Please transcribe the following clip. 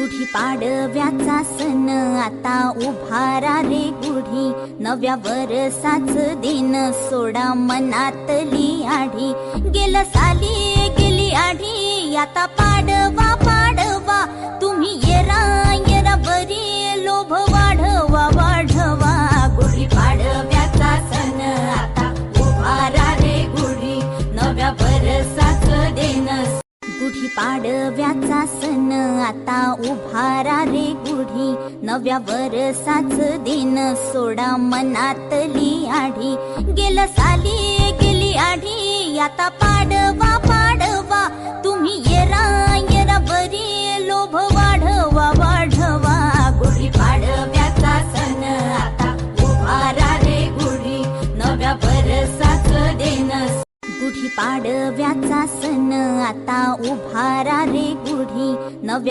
गुढी पाडव्याचा सण आता उभारा रे गुढी, नव्या वरसाच दिन सोडा मनातली आढी. गेलं साली गेली आढी, आता पाडवा पाडवा, तुम्ही येरा येरा बरी, लोभ वाढवा वाढवा. गुढी पाडव्याचा सण आता उभारा रे गुढी, नव्या वरसाच दिन. गुढी पाडव्याचा सण आता उभारा रे गुढी, नव्या वरसाच दिन सोडा मनातली आढी. गेलं साली गेली आढी, आता पाडवा पाडवा, तुम्ही येरा येरा बरी, लोभ वाढवा वाढवा. गुढी पाडव्याचा सण आता उभारा रे गुढी, नव्या वरसाच दिन. गुढी पाडव्याचा सण आता उभारा रे गुढी, नव्या